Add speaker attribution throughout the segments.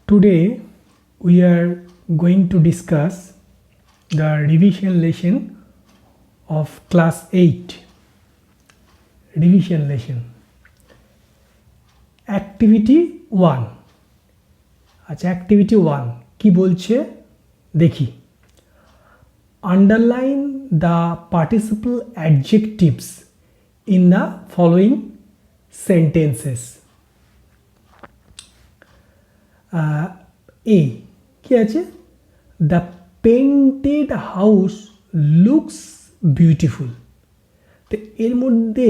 Speaker 1: Today we are going to discuss the revision lesson of class 8. Revision lesson. Activity 1. আচ্ছা activity 1 কি বলছে দেখি। Underline the participle adjectives in the following sentences. A কি আছে? The painted house looks beautiful. তো এর মধ্যে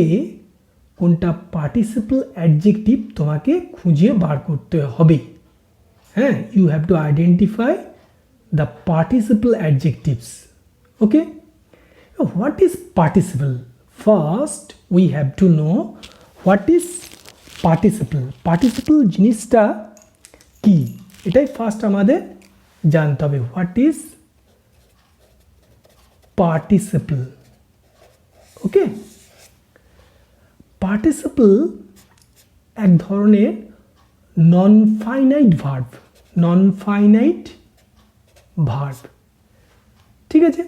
Speaker 1: কোনটা পার্টিসিপল অ্যাডজেক্টিভ তোমাকে খুঁজে বার করতে হবে। হ্যাঁ, you have to identify the participle adjectives. Okay, what is participle? First we have to know what is participle. Participle জিনিসটা কি, এটাই ফার্স্ট আমাদের জানতে হবে। What is participle? Okay, participle এক ধরনের non finite verb. Non finite verb, ঠিক আছে,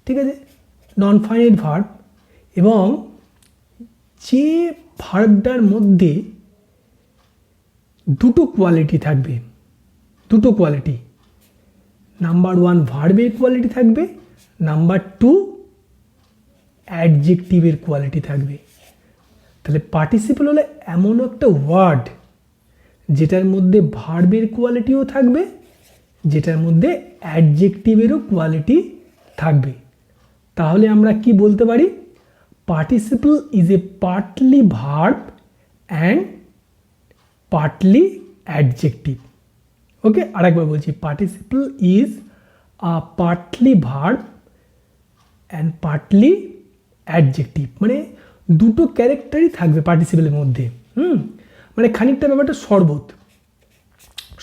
Speaker 1: ঠিক আছে, নন ফাইনাইট ভার্ব। এবং যে ভার্বটার মধ্যে দুটো কোয়ালিটি থাকবে, দুটো কোয়ালিটি। নাম্বার 1 ভার্বের কোয়ালিটি থাকবে, নাম্বার 2 অ্যাডজেক্টিভের কোয়ালিটি থাকবে। তাহলে পার্টিসিপল হলে এমন একটা ওয়ার্ড যেটার মধ্যে ভার্বের কোয়ালিটিও থাকবে, যেটার মধ্যে অ্যাডজেক্টিভেরও কোয়ালিটি থাকবে। তাহলে আমরা কি বলতে পারি? Participle is a partly verb and partly adjective. Okay, আরেকবার বলছি, participle is a partly verb and partly adjective. মানে দুটো ক্যারেক্টারই থাকবে পার্টিসিপলের মধ্যে। মানে খানিকটা ব্যাপারটা শরবত।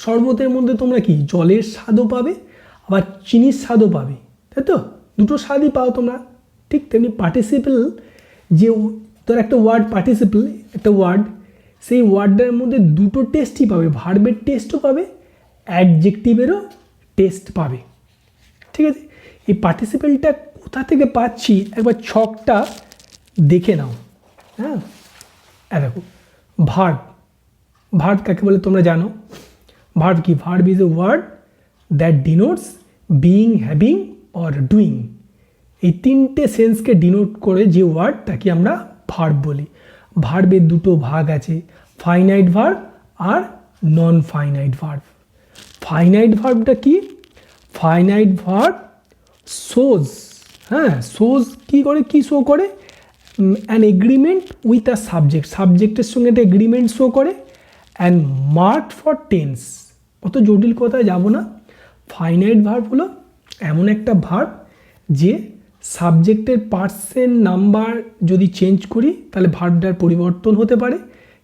Speaker 1: শরবতের মধ্যে তোমরা কি জলের স্বাদও পাবে, আবার চিনির স্বাদও পাবে, তাই তো? দুটো স্বাদই পাও তোমরা। ঠিক তেমনি পার্টিসিপল, যে তোর একটা ওয়ার্ড পার্টিসিপল, একটা ওয়ার্ড, সেই ওয়ার্ডটার মধ্যে দুটো টেস্টই পাবে, ভার্বের টেস্টও পাবে, অ্যাডজেক্টিভেরও টেস্ট পাবে। ঠিক আছে, এই পার্টিসিপলটা কোথা থেকে পাচ্ছি একবার ছকটা দেখে নাও। হ্যাঁ, দেখো, ভার্ব। ভার্ব কাকে বলে তোমরা জানো? ভার্ব কি? Verb is a word that denotes being, having or doing. এই তিনটে সেন্সকে ডিনোট করে যে ওয়ার্ড, তাকে আমরা ভার্ব বলি। ভার্বের দুটো ভাগ আছে, ফাইনাইট ভার্ব আর নন ফাইনাইট ভার্ব। ফাইনাইট ভার্বটা কি? ফাইনাইট ভার্ব শোজ, হ্যাঁ, শোজ কি করে, কি শো করে? An agreement with a subject, সাবজেক্টের সঙ্গে একটা এগ্রিমেন্ট শো করে। And marked for tense. অত জটিল কথায় যাব না। ফাইনাইট ভার্ব হলো এমন একটা ভার্ব যে সাবজেক্টের পার্সেন্ট নাম্বার যদি চেঞ্জ করি তাহলে ভার্বটার পরিবর্তন হতে পারে,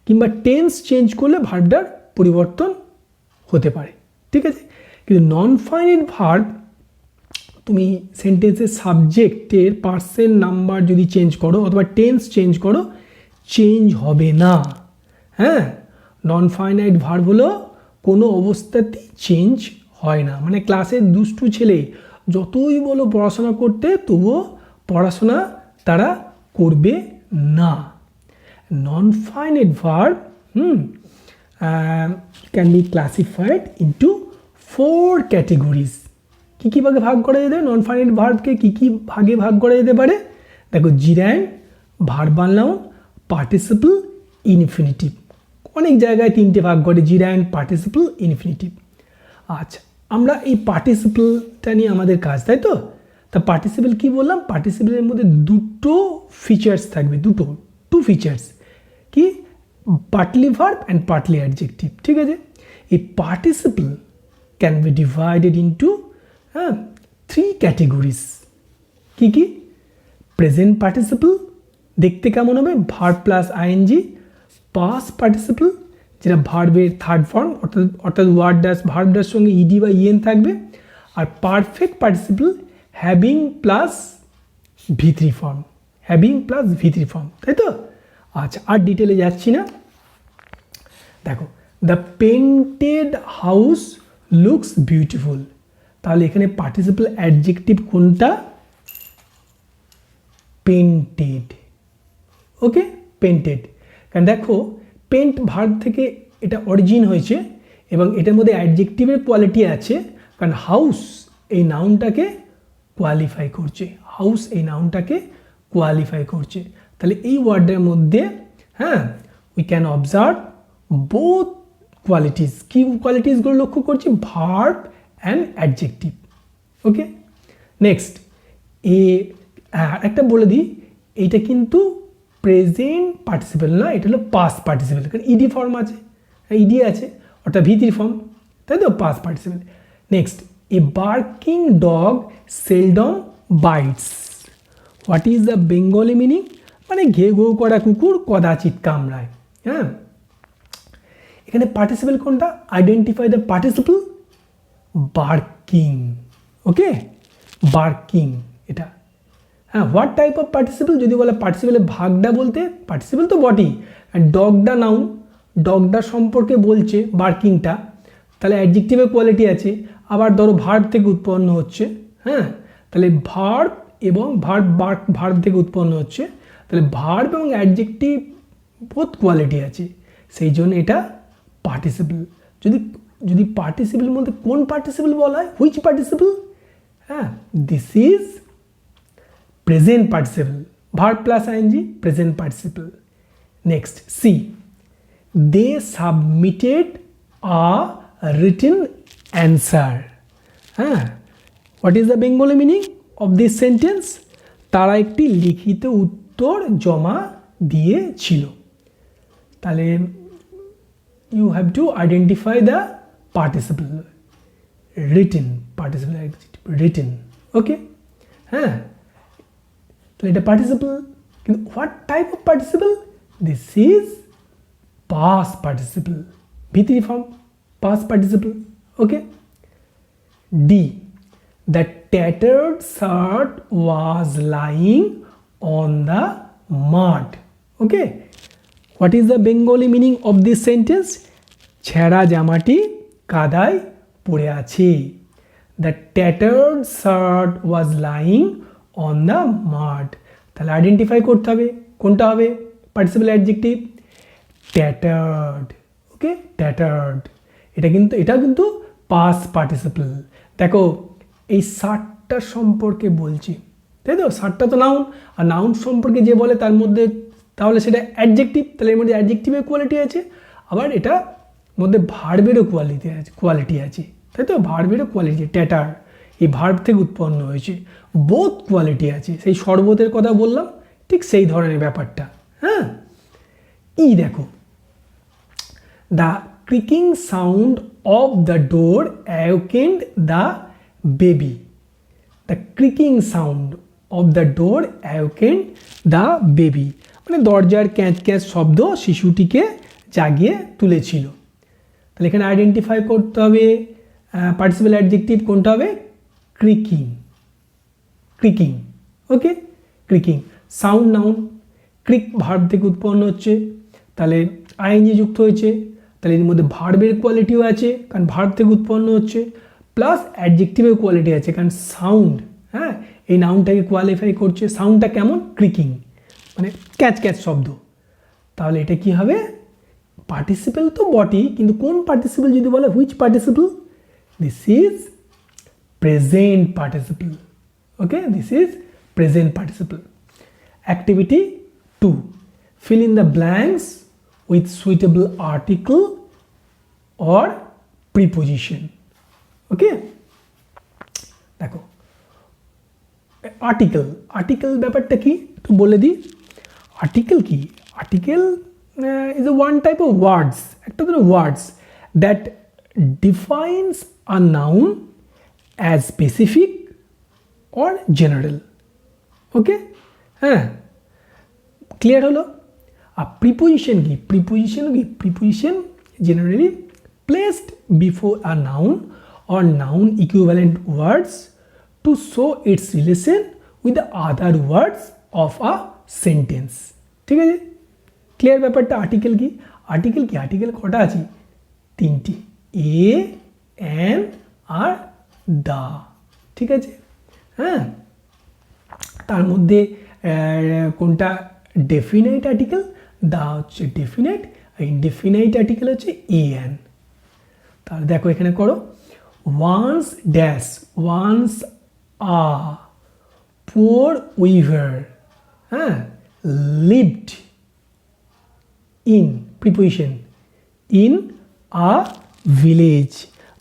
Speaker 1: কিংবা টেন্স চেঞ্জ করলে ভার্বটার পরিবর্তন হতে পারে। ঠিক আছে, কিন্তু নন ফাইনাইট ভার্ব তুমি সেন্টেন্সের সাবজেক্টের পার্সেন্ট নাম্বার যদি চেঞ্জ করো অথবা টেন্স চেঞ্জ করো, চেঞ্জ হবে না। হ্যাঁ, নন ফাইনাইট ভার্ব হলো কোনো অবস্থাতেই চেঞ্জ হয় না। মানে ক্লাসের দুষ্টু ছেলে যতই বলো পড়াশোনা করতে, তবুও পড়াশোনা তারা করবে না। Non finite verb can be classified into 4 categories. কী কী ভাগে ভাগ করা যেতে পারে? নন ফাইনাইট ভার্বকে কী কী ভাগে ভাগ করা যেতে পারে? দেখো, জিরান্ড, ভার্বাল নাউন, পার্টিসিপল, ইনফিনিটিভ। অনেক জায়গায় 3টে ভাগ করে, জিরান্ড, পার্টিসিপল, ইনফিনিটিভ। আচ্ছা, আমরা এই পার্টিসিপলটা নিয়ে আমাদের কাজ, তাই তো? তা পার্টিসিপল কি বললাম? পার্টিসিপলের মধ্যে দুটো ফিচার্স থাকবে, টু ফিচার্স। কি? Partly verb and partly adjective. ঠিক আছে, এই participle can be divided into 3 categories. কি কি? প্রেজেন্ট পার্টিসিপল, দেখতে কেমন হবে? Verb plus ING. Past participle, যেটা ভার্বের থার্ড ফর্ম, অর্থাৎ ওয়ার্ড ডাস, ভার্ব ডাস সঙ্গে ইডি বা ইএন থাকবে। আর perfect participle, having plus V3 form, having plus V3 form, তাই তো? আচ্ছা, আর ডিটেলে যাচ্ছি না। দেখো, the painted house looks beautiful. তাহলে এখানে পার্টিসিপল অ্যাডজেক্টিভ কোনটা? পেন্টেড। ওকে, পেন্টেড। কারণ দেখো পেন্ট ভার্ব থেকে এটা অরিজিন হয়েছে এবং এটার মধ্যে অ্যাডজেক্টিভের কোয়ালিটি আছে, কারণ হাউস এই নাউনটাকে কোয়ালিফাই করছে, হাউস এই নাউনটাকে কোয়ালিফাই করছে। তাহলে এই ওয়ার্ডের মধ্যে হ্যাঁ we can observe both qualities. কি কোয়ালিটিসগুলো লক্ষ্য করছি? Verb and adjective. Okay, next একটা বলে দিই, এইটা কিন্তু প্রেজেন্ট পার্টিসিপেল না, এটা হলো পাস্ট পার্টিসিপেল, কারণ ইডি ফর্ম আছে, ইডি আছে অর্থাৎ ভিত্তির ফর্ম, তাই তো, past participle. Next, a barking dog seldom bites. What is the Bengali meaning? মানে ঘেউ ঘেউ করা কুকুর কদাচিৎ কামড়ায়। হ্যাঁ, এখানে পার্টিসিপেল কোনটা? Identify the participle. Barking. Okay, barking এটা। হ্যাঁ, হোয়াট টাইপ অফ পার্টিসিপল? যদি বলে পার্টিসিপেলের ভাগটা বলতে, পার্টিসিপল তো বটেই, ডগটা নাউন, ডগটা সম্পর্কে বলছে বার্কিংটা, তাহলে অ্যাডজেক্টিভের কোয়ালিটি আছে। আবার ধরো ভার্ব থেকে উৎপন্ন হচ্ছে, হ্যাঁ, তাহলে ভার্ব এবং ভার্ব থেকে উৎপন্ন হচ্ছে, তাহলে ভার্ব এবং অ্যাডজেক্টিভ বোথ কোয়ালিটি আছে, সেই জন্য এটা পার্টিসিপল। যদি পার্টিসিপলের মধ্যে কোন পার্টিসিপল বলা হয়, হুইচ পার্টিসিপল? হ্যাঁ, this is present participle, verb plus ING, present participle. Next, C, they submitted a written answer. হ্যাঁ, what is the Bengali meaning of this sentence? তারা একটি লিখিত উত্তর জমা দিয়েছিল। তাহলে you have to identify the participle, written participle, written. Okay, হ্যাঁ, তাহলে এটা পার্টিসিপল, কিন্তু what type of participle? This is past participle, ভিত্তি form, past participle. Okay, D, the tattered shirt was lying on the mud. Okay, what is the Bengali meaning of this sentence? ছেঁড়া জামাটি কাদায় পড়ে আছে। The tattered shirt was lying on the mud. তাহলে identify করতে হবে কোনটা হবে পার্টিসিপল অ্যাডজেক্টিভ, tattered। ওকে, tattered, এটা কিন্তু পাস্ট পার্টিসিপল। দেখো এই শার্টটা সম্পর্কে বলছি, তাই তো, শার্টটা তো নাউন, আর নাউন সম্পর্কে যে বলে তার মধ্যে তাহলে সেটা অ্যাডজেক্টিভ, তাহলে এর মধ্যে অ্যাডজেক্টিভের কোয়ালিটি আছে, আবার এটা মধ্যে ভার্বেরও কোয়ালিটি আছে, তাই তো, ভার্বেরও কোয়ালিটি। ট্যাটার এই ভার্ব থেকে উৎপন্ন হয়েছে, বোথ কোয়ালিটি আছে। সেই শরবতের কথা বললাম, ঠিক সেই ধরনের ব্যাপারটা। হ্যাঁ, ই দেখো, the creaking sound of the door awakened the baby. The creaking sound of the door awakened the baby. মানে দরজার ক্যাঁচ ক্যাঁচ শব্দ শিশুটিকে জাগিয়ে তুলেছিল। তাহলে এখানে আইডেন্টিফাই করতে হবে পার্টিসিপল অ্যাডজেক্টিভ কোনটা হবে? ক্রিকিং, ক্রিকিং। ওকে, ক্রিকিং, সাউন্ড নাউন, ক্রিক ভার্ব থেকে উৎপন্ন হচ্ছে, তাহলে আইএনজি যুক্ত হয়েছে, তাহলে এর মধ্যে ভার্বের কোয়ালিটিও আছে কারণ ভার্ব থেকে উৎপন্ন হচ্ছে, প্লাস অ্যাডজেক্টিভের কোয়ালিটি আছে কারণ সাউন্ড, হ্যাঁ, এই নাউনটাকে কোয়ালিফাই করছে। সাউন্ডটা কেমন? ক্রিকিং, মানে ক্যাচ ক্যাচ শব্দ। তাহলে এটা কি হবে? পার্টিসিপল তো বটেই, কিন্তু কোন পার্টিসিপল যদি বলে which participle? This is present participle. Okay, this is present participle. Activity 2, fill in the blanks with suitable article or preposition. Okay, দেখো আর্টিকেল ব্যাপারটা কি একটু বলে দিই। আর্টিকেল কি? Article is a one type of words, একটা ধরো words that defines a noun as specific or general. Okay, হ্যাঁ, ক্লিয়ার হলো। আর প্রিপোজিশন কি? Preposition generally placed before a noun or noun equivalent words to show its relation with the other words of a sentence. ঠিক আছে, clear ব্যাপারটা। Article কি? Article কটা আছে? তিনটি, এ, অ্যান আর দা, ঠিক আছে? হ্যাঁ, তার মধ্যে কোনটা ডেফিনাইট আর্টিকেল? দা হচ্ছে ডেফিনাইট, আর ইনডেফিনাইট আর্টিকেল হচ্ছে এ অ্যান। তাহলে দেখো এখানে করো, once dash, once a poor weaver, হ্যাঁ, lived in, preposition, in a village,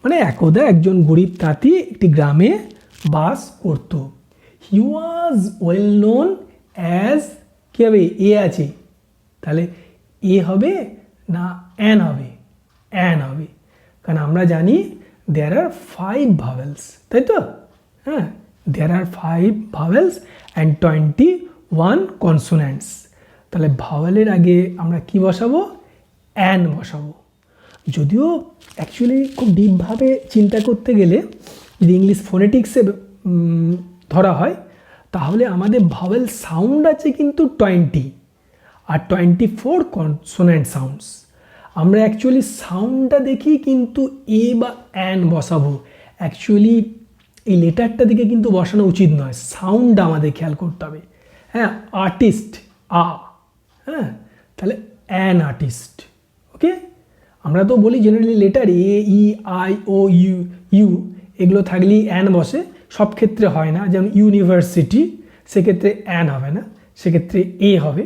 Speaker 1: মানে একদা একজন গরিব তাঁতি একটি গ্রামে বাস করত। He was well known as, কী হবে? এ আছে, তাহলে এ হবে না অ্যান হবে? অ্যান হবে, কারণ আমরা জানি দেয়ার আর 5 ভাওয়েলস, তাই তো? হ্যাঁ, দেয়ার আর 5 ভাওয়েলস অ্যান্ড 21 কনসোনেন্টস। তাহলে ভাওয়েলের আগে আমরা কি বসাবো? অ্যান বসাবো। যদিও অ্যাকচুয়ালি খুব ডিপভাবে চিন্তা করতে গেলে যদি ইংলিশ ফোনেটিক্সে ধরা হয়, তাহলে আমাদের ভাওয়েল সাউন্ড আছে কিন্তু 20 আর 24 কনসোনেন্ট সাউন্ডস। আমরা অ্যাকচুয়ালি সাউন্ডটা দেখি কিন্তু এ বা অ্যান বসাবো, অ্যাকচুয়ালি এই লেটারটা দিকে কিন্তু বসানো উচিত নয়, সাউন্ডটা আমাদের খেয়াল করতে হবে। হ্যাঁ, আর্টিস্ট আ, হ্যাঁ, তাহলে অ্যান আর্টিস্ট। ওকে, আমরা তো বলি generally letter A, E, I, O, U এগুলো থাকলেই অ্যান বসে, সব ক্ষেত্রে হয় না। যেমন ইউনিভার্সিটি, সেক্ষেত্রে অ্যান হবে না, সেক্ষেত্রে এ হবে।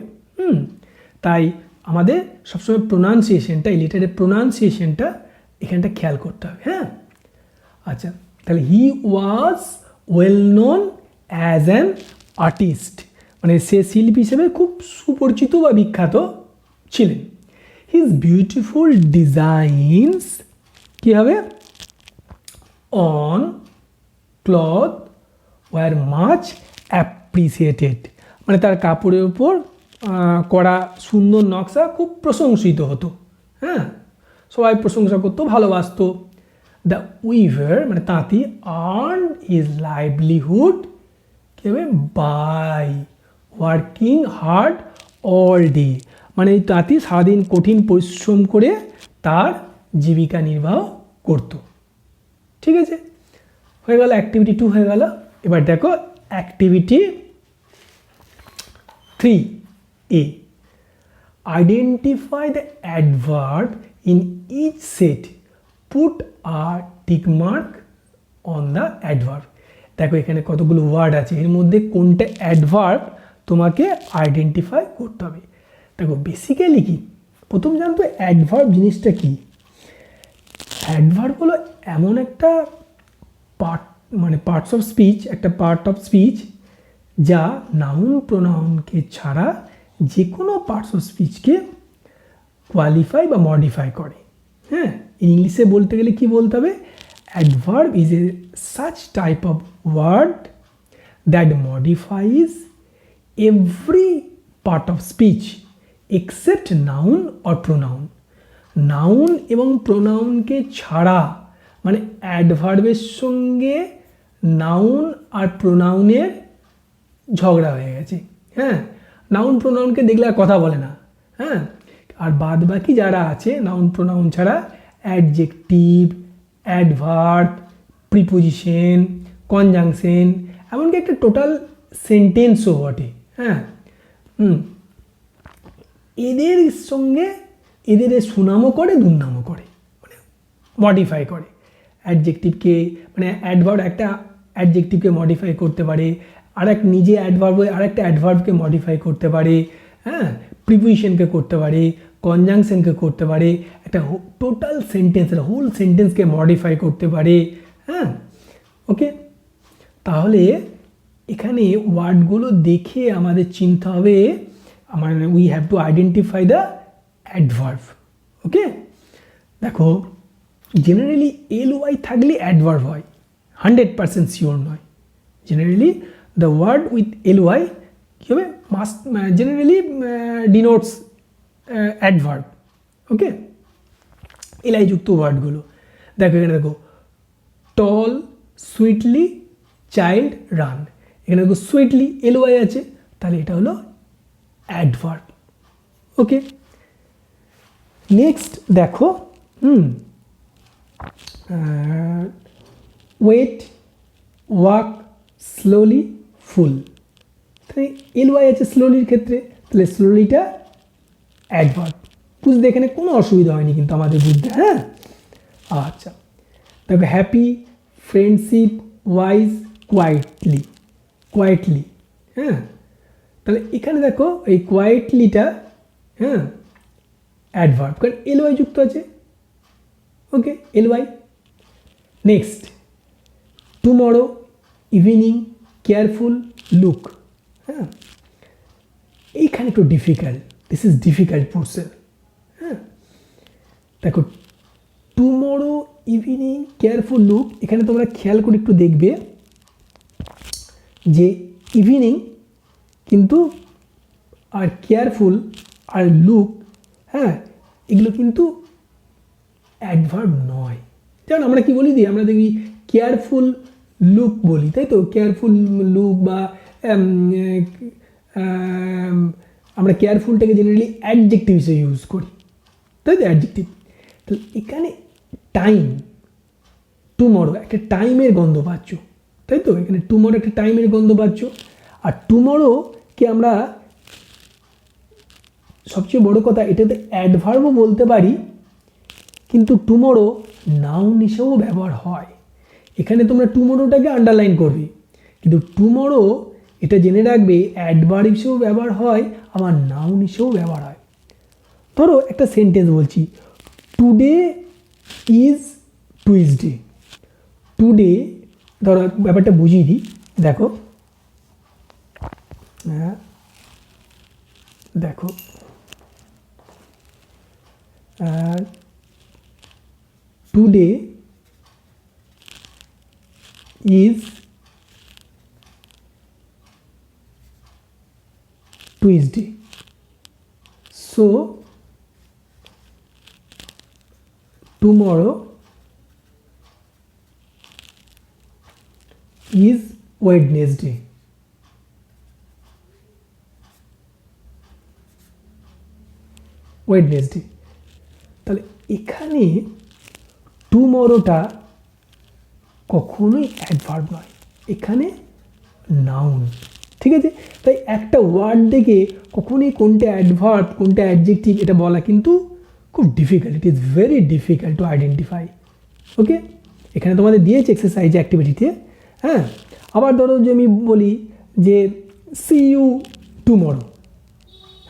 Speaker 1: তাই আমাদের সবসময় প্রোনাউন্সিয়েশনটা, এই লেটারের প্রোনাউন্সিয়েশনটা এখানটা খেয়াল করতে হবে। হ্যাঁ, আচ্ছা, তাহলে he was well known as an artist, মানে সে শিল্পী হিসেবে খুব সুপরিচিত বা বিখ্যাত ছিলেন। হিজ বিউটিফুল ডিজাইনস কী হবে? On cloth were much appreciated, মানে তার কাপড়ের উপর করা সুন্দর নকশা খুব প্রশংসিত হতো। হ্যাঁ, সবাই প্রশংসা করতো, ভালোবাসতো। দ্য উইভার মানে তাঁতি আর্ন হিজ লাইভলিহুড কী হবে? By working hard all day, মানে এই তাঁতি সারাদিন কঠিন পরিশ্রম করে তার জীবিকা নির্বাহ করত। ঠিক আছে, হয়ে গেল অ্যাক্টিভিটি 2 হয়ে গেল। এবার দেখো activity 3A, identify the adverb in each set, put a tick mark on the adverb. দেখো এখানে কতগুলো ওয়ার্ড আছে, এর মধ্যে কোনটা অ্যাডভার্ব তোমাকে আইডেন্টিফাই করতে হবে। দেখো বেসিক্যালি কি, প্রথম জানতো অ্যাডভার্ব জিনিসটা কি। অ্যাডভার্ব হলো এমন একটা পার্ট, মানে পার্টস অফ স্পিচ, একটা পার্ট অফ স্পিচ যা নাউন প্রোনাউনকে ছাড়া যে কোনো পার্টস অফ স্পিচকে কোয়ালিফাই বা মডিফাই করে। হ্যাঁ, ইংলিশে বলতে গেলে কি বলতে হবে? Adverb is a such type of word that modifies every part of speech except noun or pronoun. Noun এবং প্রোনাউনকে ছাড়া, মানে অ্যাডভার্বের সঙ্গে নাউন আর প্রোনাউনের ঝগড়া হয়ে গেছে। হ্যাঁ, নাউন প্রোনাউনকে দেখলে আর কথা বলে না। হ্যাঁ, আর বাদ বাকি যারা আছে নাউন প্রোনাউন ছাড়া অ্যাডজেক্টিভ, অ্যাডভার্ব, প্রিপোজিশন, কনজাংশন, এমনকি একটা টোটাল সেন্টেন্সও বটে। হ্যাঁ, এদের সঙ্গে এদের সুনামও করে, দুর্নামও করে, মানে মডিফাই করে। অ্যাডজেক্টিভকে, মানে অ্যাডভার্ব একটা অ্যাডজেক্টিভকে মডিফাই করতে পারে, আর এক নিজে অ্যাডভার্ব আর একটা অ্যাডভার্বকে মডিফাই করতে পারে। হ্যাঁ, প্রিপোজিশনকে করতে পারে, কনজাংশনকে করতে পারে, একটা টোটাল সেন্টেন্স, হোল সেন্টেন্সকে মডিফাই করতে পারে। হ্যাঁ, ওকে, তাহলে এখানে ওয়ার্ডগুলো দেখে আমাদের চিনতে হবে, we have to identify the adverb. Okay, দেখো জেনারেলি ly থাকলে অ্যাডভার্ব হয়, 100% শিওর নয়। Generally the word with ly কী হবে? Must generally denotes adverb. Okay, L Y যুক্ত ওয়ার্ডগুলো দেখো, এখানে দেখো টল, সুইটলি, চাইল্ড, রান। এখানে দেখো সুইটলি ly আছে, তাহলে এটা হলো অ্যাডভার্ব। ওকে, নেক্সট দেখো ওয়েট, ওয়াক, স্লোলি, ফুল। তাহলে এলওয়াই আছে স্লোলির ক্ষেত্রে, তাহলে স্লোলিটা অ্যাডভার্ব। বুঝতে এখানে কোনো অসুবিধা হয়নি কিন্তু আমাদের বুঝতে, হ্যাঁ। আচ্ছা, দেখো happy, friendship, wise, quietly, quietly, হ্যাঁ। তাহলে এখানে দেখো এই কোয়াইটলিটা, হ্যাঁ, অ্যাডভার্ব, কারণ এলওয়াই যুক্ত আছে। Okay, L Y. Next, tomorrow, evening, careful, look, হ্যাঁ। এইখানে একটু difficult, this is difficult portion, হ্যাঁ। দেখো টুমরো, ইভিনিং, কেয়ারফুল, লুক, এখানে তোমরা খেয়াল করে একটু দেখবে যে ইভিনিং কিন্তু আর কেয়ারফুল আর লুক, হ্যাঁ, এগুলো কিন্তু অ্যাডভার্ব নয়। যেমন আমরা কি বলি দিই, আমরা দেখি কেয়ারফুল লুক বলি, তাই তো, কেয়ারফুল লুক, বা আমরা কেয়ারফুলটাকে জেনারেলি অ্যাডজেক্টিভ হিসেবে ইউজ করি, তাই তো, অ্যাডজেক্টিভ। তাহলে এখানে টাইম, টুমরো একটা টাইমের গন্ধ পাচ্ছ, তাই তো, এখানে টুমরো একটা টাইমের গন্ধ পাচ্ছ। আর টুমরোকে আমরা সবচেয়ে বড় কথা, এটাতে অ্যাডভার্বও বলতে পারি, কিন্তু টুমরো নাউন হিসেবেও ব্যবহার হয়। এখানে তোমরা টুমরোটাকে আন্ডারলাইন করবে, কিন্তু টুমরো এটা জেনে রাখবে অ্যাডভার্ব হিসেবেও ব্যবহার হয়, আবার নাউন হিসেবেও ব্যবহার হয়। ধরো একটা সেন্টেন্স বলছি, টুডে ইজ টুইসডে। টুডে, ধরো ব্যাপারটা বুঝিয়ে দিই, দেখো, হ্যাঁ, দেখো today is Tuesday, so tomorrow is Wednesday. Wednesday. তাহলে এখানে টুমরোটা কখনোই অ্যাডভার্ব নয়, এখানে নাউন, ঠিক আছে। তাই একটা ওয়ার্ড দেখে কখনোই কোনটা অ্যাডভার্ব কোনটা অ্যাডজেক্টিভ এটা বলা কিন্তু খুব difficult, it is very difficult to identify. Okay, এখানে তোমাদের দিয়েছে এক্সারসাইজ অ্যাক্টিভিটিতে, হ্যাঁ। আবার ধরো যে আমি বলি যে সি ইউ টুমরো,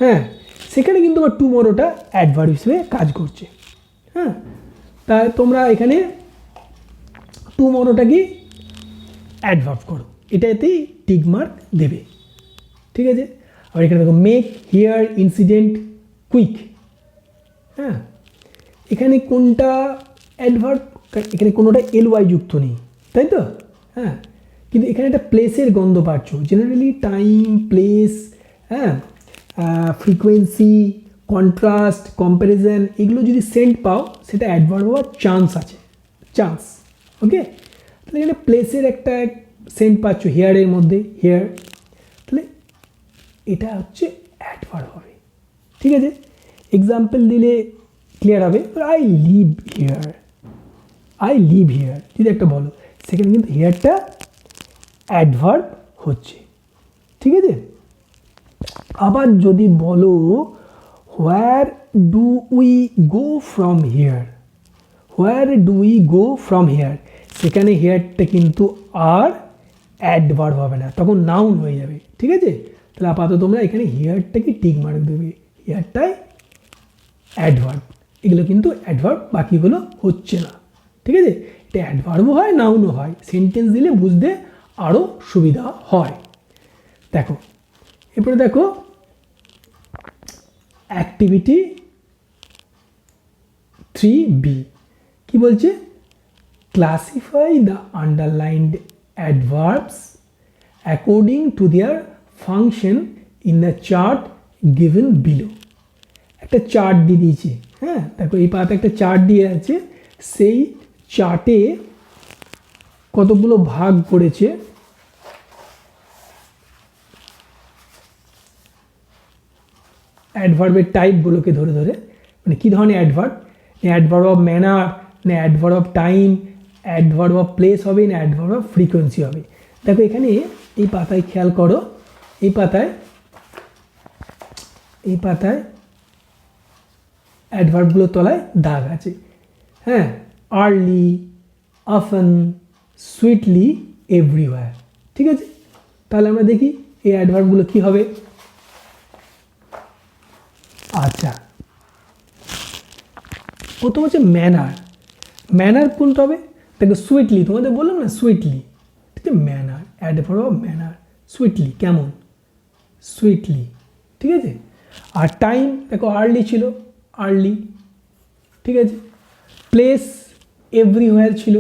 Speaker 1: হ্যাঁ, সেখানে কিন্তু আমার টুমরোটা অ্যাডভার্ব হিসেবে কাজ করছে, হ্যাঁ। তাই তোমরা এখানে টুমরোটাকে অ্যাডভার্ব করো, এটাতেই টিক মার্ক দেবে, ঠিক আছে। আর এখানে দেখো মেক, হিয়ার, ইনসিডেন্ট, কুইক, হ্যাঁ, এখানে কোনটা অ্যাডভার্ব, এখানে কোনোটা এলওয়াই যুক্ত নেই, তাই তো, হ্যাঁ। কিন্তু এখানে একটা প্লেসের গন্ধ পাচ্ছ, জেনারেলি টাইম, প্লেস, হ্যাঁ, ফ্রিকোয়েন্সি, কন্ট্রাস্ট, কম্প্যারিজন, এগুলো যদি সেন্ট পাও সেটা অ্যাডভার্ব হওয়ার চান্স আছে, চান্স। ওকে, তাহলে এখানে প্লেসের একটা সেন্ট পাচ্ছ হেয়ারের মধ্যে, হেয়ার, তাহলে এটা হচ্ছে অ্যাডভার্ব হবে, ঠিক আছে। এক্সাম্পল দিলে ক্লিয়ার হবে, I live here, I live here যদি একটা বলো, সেখানে কিন্তু হেয়ারটা অ্যাডভার্ব হচ্ছে, ঠিক আছে। আবার যদি বলো where do we go from here, where do we go from here, সেখানে হেয়ারটা কিন্তু আর অ্যাডভার্ব হবে না, তখন নাউন হয়ে যাবে, ঠিক আছে। তাহলে আপাতত তোমরা এখানে হেয়ারটাকে টিক মার্ক দেবে, হেয়ারটাই অ্যাডভার্ব, এগুলো কিন্তু অ্যাডভার্ব, বাকিগুলো হচ্ছে না, ঠিক আছে। এটা অ্যাডভার্বও হয়, নাউনও হয়, সেন্টেন্স দিলে বুঝতে আরও সুবিধা হয়। দেখো এরপরে দেখো অ্যাক্টিভিটি 3B কি বলছে, classify the underlined adverbs according to their function in the chart given below. একটা চার্ট দিয়ে দিয়েছে, হ্যাঁ, দেখো এই পাতে একটা চার্ট দিয়ে আছে, সেই চার্টে কতগুলো ভাগ করেছে, অ্যাডভার্বের টাইপগুলোকে ধরে ধরে, মানে কী ধরনের অ্যাডভার্ব, অ্যাডভার্ব অফ ম্যানার, না adverb of time, adverb of place হবে, না অ্যাডভার্ব অফ ফ্রিকোয়েন্সি হবে। দেখো এখানে এই পাতায় খেয়াল করো, এই পাতায় অ্যাডভার্বগুলোর তলায় দাগ আছে। হ্যাঁ, আর্লি, অফেন, সুইটলি, এভরিওয়্যার। ঠিক আছে, তাহলে আমরা দেখি এই অ্যাডভার্বগুলো কী হবে। আচ্ছা, প্রথম হচ্ছে ম্যানার। ম্যানার কোনটা হবে? দেখো সুইটলি, তোমাদের বললাম না সুইটলি, ঠিক আছে, manner, adverb of manner, sweetly, কেমন, সুইটলি। ঠিক আছে, আর টাইম দেখো আর্লি ছিল, আর্লি। ঠিক আছে, প্লেস এভরিওয়্যার ছিল,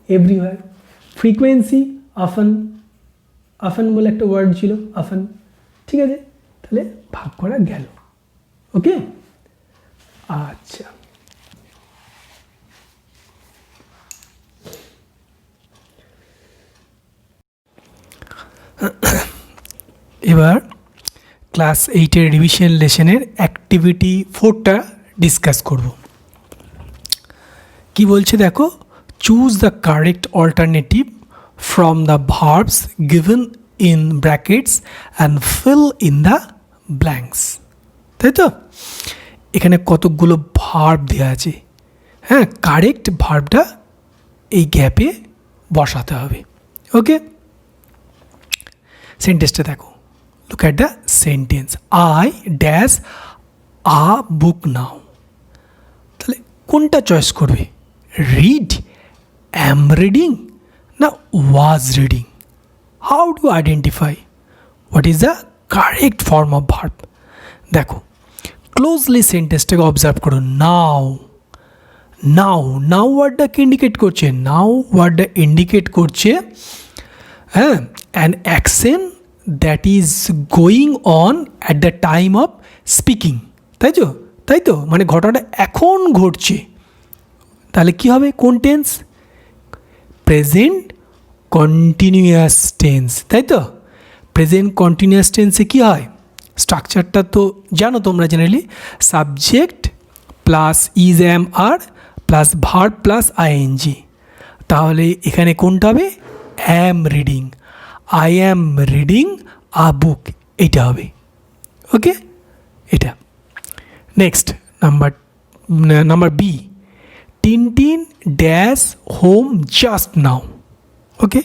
Speaker 1: এভরিওয়্যার। ফ্রিকোয়েন্সি অফেন, অফেন বলে একটা ওয়ার্ড ছিল, অফেন। ঠিক আছে, তাহলে ভাগ করা গেল। ওকে, আচ্ছা, এবার ক্লাস 8-এর রিভিশন লেসনের অ্যাক্টিভিটি 4টা ডিসকাস করব। কি বলছে দেখো, choose the correct alternative from the verbs given in brackets and fill in the blanks. তাই তো, এখানে কতকগুলো ভার্ব দেওয়া আছে। হ্যাঁ, কারেক্ট ভার্বটা এই গ্যাপে বসাতে হবে। ওকে, সেন্টেন্সটা দেখো, look at the sentence, I dash a book now. তাহলে কোনটা চয়েস করবে? রিড, অ্যাম রিডিং, না was reading? How do identify what is the correct form of verb? দেখো ক্লোজলি সেন্টেন্সটাকে অবজার্ভ করো। নাও, নাও, নাও ওয়ার্ডটাকে ইন্ডিকেট করছে, নাও ওয়ার্ডটা ইন্ডিকেট করছে হ্যাঁ an action that is going on at the time of speaking. তাই তো, তাই তো, মানে ঘটনাটা এখন ঘটছে। তাহলে কি হবে? কোন টেন্স? Present continuous tense. তাই তো, প্রেজেন্ট কন্টিনিউয়াস টেন্সে কী হয়? স্ট্রাকচারটা তো জানো তোমরা generally, subject plus is am are plus verb plus ING. তাহলে এখানে কোনটা হবে? Am reading, I am reading a book, এটা হবে। ওকে, এটা। Next number B, Tintin dash home just now. Okay,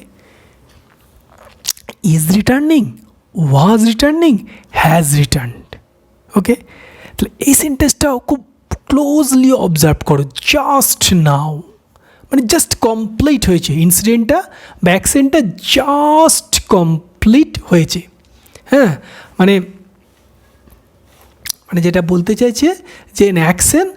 Speaker 1: is returning, was returning, has returned. Okay, তাহলে এই সেন্টেন্সটাও খুব ক্লোজলি অবজার্ভ করো। জাস্ট নাও মানে জাস্ট কমপ্লিট হয়েছে, ইনসিডেন্টটা বা অ্যাকশনটা জাস্ট কমপ্লিট হয়েছে। হ্যাঁ, মানে মানে যেটা বলতে চাইছে যে এন অ্যাকশন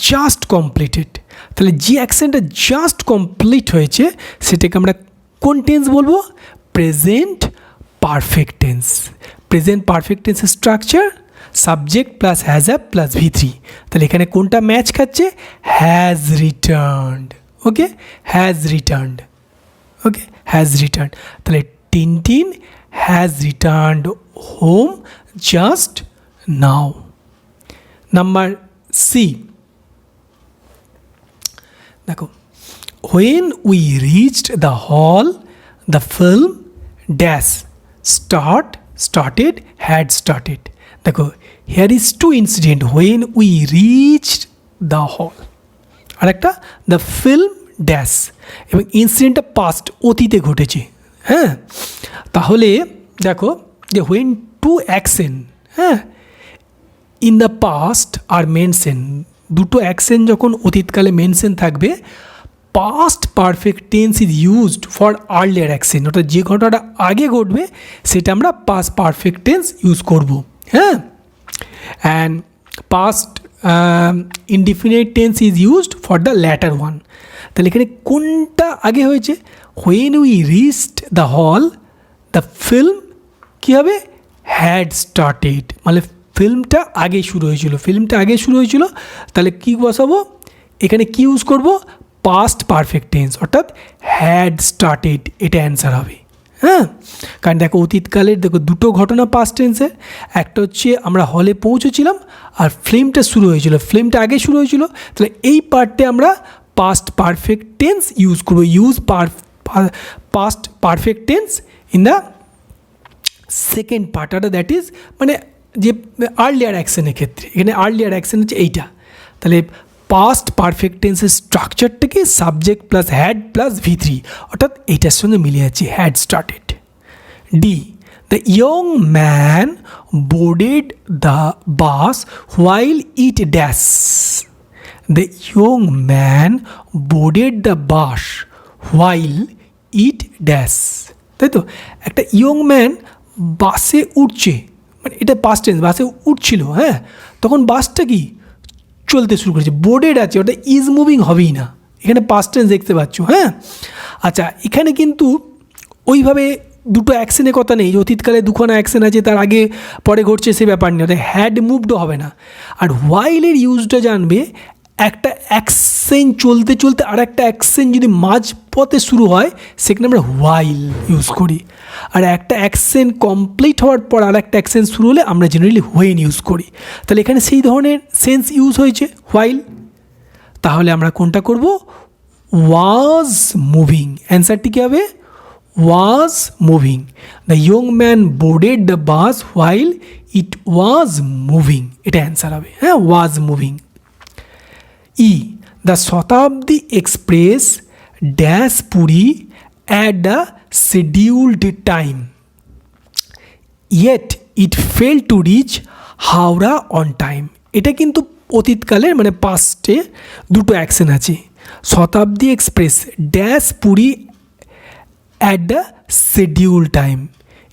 Speaker 1: জাস্ট কমপ্লিটেড। তাহলে যে অ্যাকশনটা জাস্ট কমপ্লিট হয়েছে সেটাকে আমরা কোন টেন্স বলবো? Present perfect tense. Present perfect টেন্সের structure subject plus has app plus V3। তাহলে এখানে কোনটা ম্যাচ খাচ্ছে? Has returned. Okay, has returned. Okay, has returned. তাহলে Tintin has returned home just now. Number C দেখো, when we reached the hall the film dash started had started। দেখো here is two incident, when we reached the hall আর একটা the film dash, এবং ইনসিডেন্টটা past অতীতে ঘটেছে। হ্যাঁ, তাহলে দেখো যে when two action হ্যাঁ in the past are mention, দুটো অ্যাকশন যখন অতীতকালে মেনশন থাকবে, past perfect tense is used for earlier action. অর্থাৎ যে ঘটনাটা আগে ঘটবে সেটা আমরা পাস্ট পারফেক্ট টেন্স ইউজ করব। হ্যাঁ, and past indefinite tense is used for the latter one. তাহলে এখানে কোনটা আগে হয়েছে? When we reached the hall the film কী হবে? হ্যাড স্টার্টেড, মানে ফিল্মটা আগে শুরু হয়েছিল, ফিল্মটা আগে শুরু হয়েছিল। তাহলে কী বসাবো এখানে? কী ইউজ করব? পাস্ট পারফেক্ট টেন্স, অর্থাৎ হ্যাড স্টার্টেড, এটা অ্যান্সার হবে। হ্যাঁ, কারণ দেখো অতীতকালের দেখো দুটো ঘটনা পাস্ট টেন্সের, একটা হচ্ছে আমরা হলে পৌঁছেছিলাম আর ফিল্মটা শুরু হয়েছিল, ফিল্মটা আগে শুরু হয়েছিল, তাহলে এই পার্টে আমরা পাস্ট পারফেক্ট টেন্স ইউজ করবো, past perfect tense in the second part, আর দ্যাট ইজ মানে যে আর্লিয়ার অ্যাকশনের ক্ষেত্রে, এখানে আর্লিয়ার অ্যাকশন হচ্ছে এইটা। তাহলে পাস্ট পারফেক্ট টেন্সের স্ট্রাকচারটাকে subject plus had plus V3, অর্থাৎ এইটার সঙ্গে মিলে যাচ্ছে, had started. D, the young man boarded the bus while it dash, the young man boarded the bus while it dash, তাই তো? একটা ইয়ং ম্যান বাসে উঠছে, মানে এটা পাস্ট টেন্স, বাসে উঠছিল, হ্যাঁ, তখন বাসটা কি চলতে শুরু করেছে, বোর্ডেড আছে, ওটা ইজ মুভিং হবেই না, এখানে পাস্ট টেন্স দেখতে পাচ্ছ, হ্যাঁ। আচ্ছা, এখানে কিন্তু ওইভাবে দুটো অ্যাকশনের কথা নেই, অতীতকালে দুখানা অ্যাকশন আছে, তার আগে পরে ঘটছে সে ব্যাপার নেই, ওটা হ্যাড মুভডও হবে না। আর হোয়াইলের ইউজটা জানবে, একটা অ্যাকশন চলতে চলতে আর একটা অ্যাকশন যদি মাঝপথে শুরু হয় সেখানে আমরা হোয়াইল ইউজ করি, আর একটা অ্যাকশন কমপ্লিট হওয়ার পর আর একটা অ্যাকশন শুরু হলে আমরা জেনারেলি হোয়েন ইউজ করি। তাহলে এখানে সেই ধরনের সেন্স ইউজ হয়েছে হোয়াইল, তাহলে আমরা কোনটা করব? Was moving. অ্যান্সারটি কী হবে? Was moving. The young man boarded the bus while it was moving, এটা অ্যান্সার হবে, হ্যাঁ, was moving. E, the Shatabdi Express dash Puri at the scheduled time, yet it failed to reach Howrah on time. এটা কিন্তু অতীতকালের মানে পাস্টে দুটো action আছে। শতাব্দী express dash Puri at the schedule time,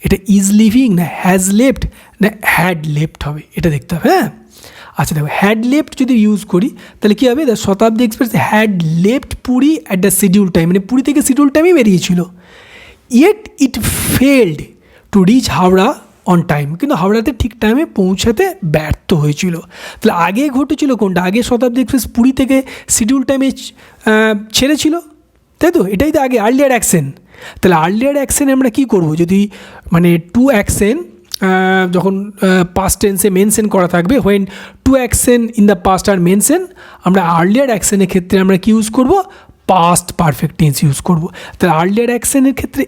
Speaker 1: এটা is living না হ্যাজ লেফট না had left হবে, এটা দেখতে হবে, হ্যাঁ। আচ্ছা দেখো, হ্যাড লেফট যদি ইউজ করি তাহলে কী হবে? The Shatabdi express had left Puri at the schedule time, মানে পুরী থেকে শিডিউল টাইমে বেরিয়েছিল। Yet it failed to reach Howrah on time, কিন্তু হাওড়াতে ঠিক টাইমে পৌঁছাতে ব্যর্থ হয়েছিল। তাহলে আগে ঘটেছিল কোনটা? আগে শতাব্দী এক্সপ্রেস পুরী থেকে শিডিউল টাইমে ছেড়েছিল, তাই তো? এটাই তো আগে আর্লিয়ার অ্যাকশন। তাহলে আর্লিয়ার অ্যাকশনে আমরা কী করবো? যদি মানে টু অ্যাকশন যখন পাস্ট টেন্সে মেনশন করা থাকবে, when two action in the past are mention, আমরা আর্লিয়ার অ্যাকশনের ক্ষেত্রে আমরা কী ইউজ করব? পাস্ট পারফেক্ট টেন্স ইউজ করব। তাহলে আর্লিয়ার অ্যাকশনের ক্ষেত্রে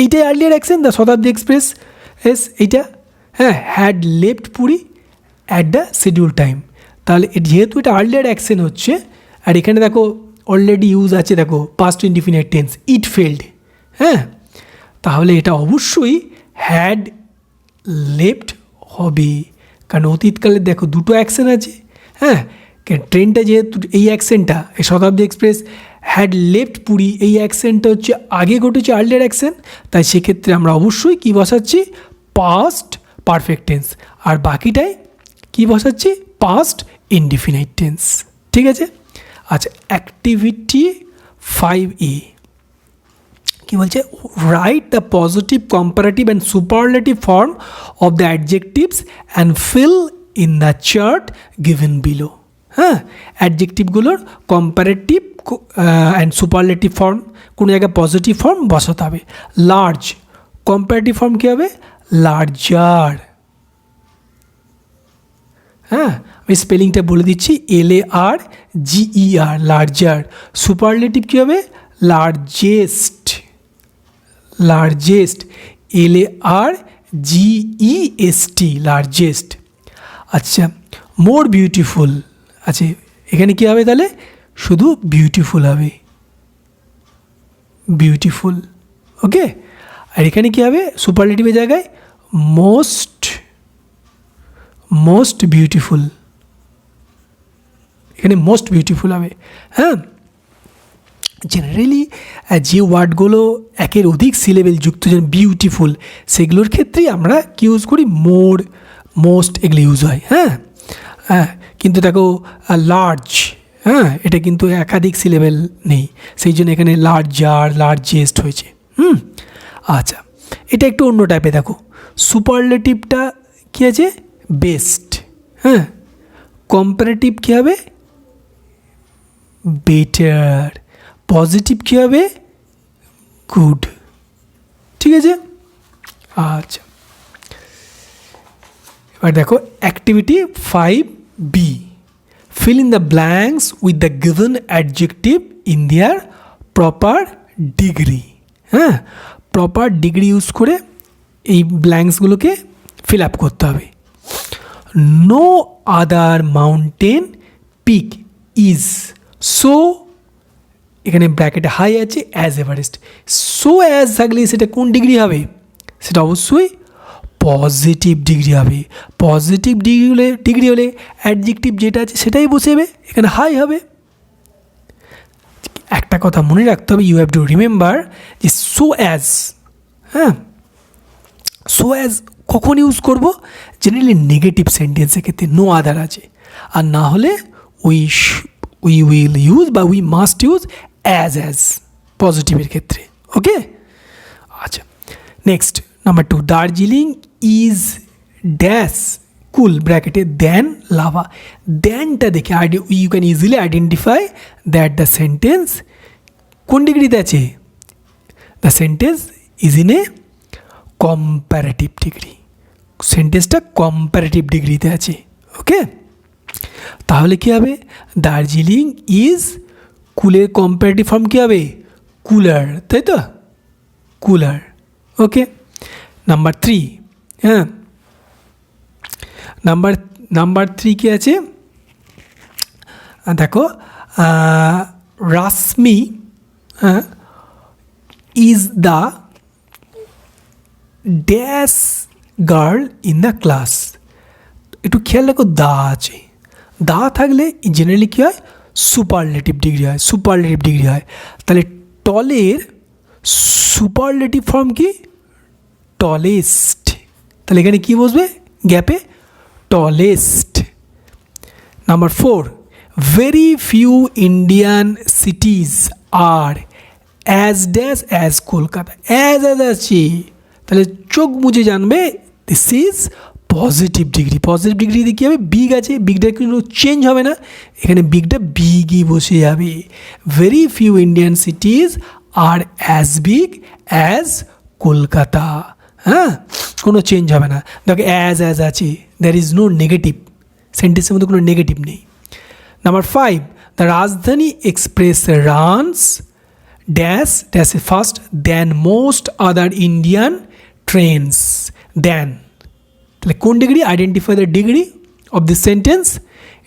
Speaker 1: এইটাই earlier action, the Shatabdi express এইটা, হ্যাঁ, had left Puri at the schedule time. তাহলে যেহেতু এটা আর্লিয়ার অ্যাকশন হচ্ছে, আর এখানে দেখো অলরেডি ইউজ আছে, দেখো পাস্ট ইনডিফিনিট টেন্স, ইট ফেলড, হ্যাঁ, তাহলে এটা অবশ্যই হ্যাড লেফট হবে, কারণ অতীতকালে দেখো দুটো অ্যাকশন আছে, হ্যাঁ। ট্রেনটা যেহেতু এই অ্যাকশনটা, এই শতাব্দী এক্সপ্রেস হ্যাড লেফট পুরী, এই অ্যাকশনটা হচ্ছে আগে ঘটেছে আর্লিয়ার অ্যাকশন, তাই সেক্ষেত্রে আমরা অবশ্যই কী বসাচ্ছি? পাস্ট পারফেক্ট টেন্স, আর বাকিটাই কী বসাচ্ছি? পাস্ট ইনডিফিনিট টেন্স, ঠিক আছে। আচ্ছা, অ্যাক্টিভিটি 5A কি বলছে? Write the positive comparative and superlative form of the adjectives and fill in the chart given below. হ্যাঁ, অ্যাডজেক্টিভগুলোর কম্পারেটিভ অ্যান্ড সুপারলেটিভ ফর্ম, কোনো জায়গায় পজিটিভ ফর্ম বসাতে হবে। লার্জ, কম্পারেটিভ ফর্ম কী হবে? লার্জার, হ্যাঁ, আমি স্পেলিংটা বলে দিচ্ছি, LARGER, লার্জার। সুপারলেটিভ কী হবে? Largest, largest, LARGEST, largest. আচ্ছা, মোর বিউটিফুল, আচ্ছা এখানে কী হবে? তাহলে শুধু বিউটিফুল হবে, বিউটিফুল, ওকে। আর এখানে কী হবে? সুপারলেটিভের জায়গায় মোস্ট, মোস্ট বিউটিফুল, এখানে মোস্ট বিউটিফুল হবে, হ্যাঁ। জেনারেলি যে ওয়ার্ডগুলো একের অধিক সিলেবেল যুক্ত, যেমন বিউটিফুল, সেগুলোর ক্ষেত্রেই আমরা কী ইউজ করি? মোর, মোস্ট, এগুলো ইউজ হয়, হ্যাঁ। হ্যাঁ, কিন্তু দেখো লার্জ, হ্যাঁ, এটা কিন্তু একাধিক সিলেবেল নেই, সেই জন্য এখানে লার্জার, লার্জেস্ট হয়েছে। আচ্ছা, এটা একটু অন্য টাইপে দেখো, সুপারলেটিভটা কী আছে? বেস্ট, হ্যাঁ। কম্পারেটিভ কী হবে? বেটার। পজিটিভ কী হবে? গুড, ঠিক আছে। আচ্ছা, এবার দেখো activity 5B, fill in the blanks with the given adjective in their proper degree। হ্যাঁ, প্রপার ডিগ্রি ইউজ করে এই ব্ল্যাঙ্কসগুলোকে ফিল আপ করতে হবে। No other mountain peak is so, এখানে ব্র্যাকেটে হাই আছে, অ্যাজ এভারেস্ট। সো অ্যাজ থাকলে সেটা কোন ডিগ্রি হবে? সেটা অবশ্যই পজিটিভ ডিগ্রি হবে। পজিটিভ ডিগ্রি হলে অ্যাডজেক্টিভ যেটা আছে সেটাই বসেবে, এখানে হাই হবে। একটা কথা মনে রাখতে হবে, ইউ হ্যাভ টু রিমেম্বার যে সো অ্যাজ, হ্যাঁ, সো অ্যাজ কখন ইউজ করবো? জেনারেলি নেগেটিভ সেন্টেন্সের ক্ষেত্রে নো আদার আছে, আর না হলে উই উইল ইউজ বা উই মাস্ট ইউজ অ্যাজ পজিটিভের ক্ষেত্রে। ওকে, আচ্ছা, next number 2, Darjeeling is dash cool ব্র্যাকেটে দেন লাভা। দেনটা দেখে you can easily identify that the sentence কোন ডিগ্রিতে আছে। The sentence is in a comparative degree, সেন্টেন্সটা কম্প্যারেটিভ ডিগ্রিতে আছে। ওকে, তাহলে কী হবে? দার্জিলিং ইজ কুলের কম্প্যারেটিভ ফর্ম কী হবে? কুলার, তাই তো, কুলার। ওকে, নাম্বার 3, হ্যাঁ, নাম্বার 3 কি আছে দেখো, Rashmi is the dash girl in the class. একটু খেয়াল রাখো, দা আছে, দা থাকলে জেনারেলি কী হয়? সুপারলেটিভ ডিগ্রি হয়, সুপারলেটিভ ডিগ্রি হয়। তাহলে টলের সুপারলেটিভ ফর্ম কি? টলেস্ট। তাহলে এখানে কী বসবে গ্যাপে? Tallest. Number 4, very few Indian cities are as dash as Kolkata. As আছে, তাহলে চোখ বুঝে জানবে this is positive degree. Positive ডিগ্রিতে কী হবে? বিগ আছে, বিগটা কিন্তু চেঞ্জ হবে না, এখানে বিগটা বিগই বসে যাবে। Very few Indian cities are as big as Kolkata. হ্যাঁ, কোনো চেঞ্জ হবে না। দেখো অ্যাজ আছে, দ্যার ইজ নো নেগেটিভ, সেন্টেন্সের মধ্যে কোনো নেগেটিভ নেই। নাম্বার 5, দ্য রাজধানী express runs dash dash first than most other Indian trains. Than, তাহলে কোন degree? Identify the degree of this sentence,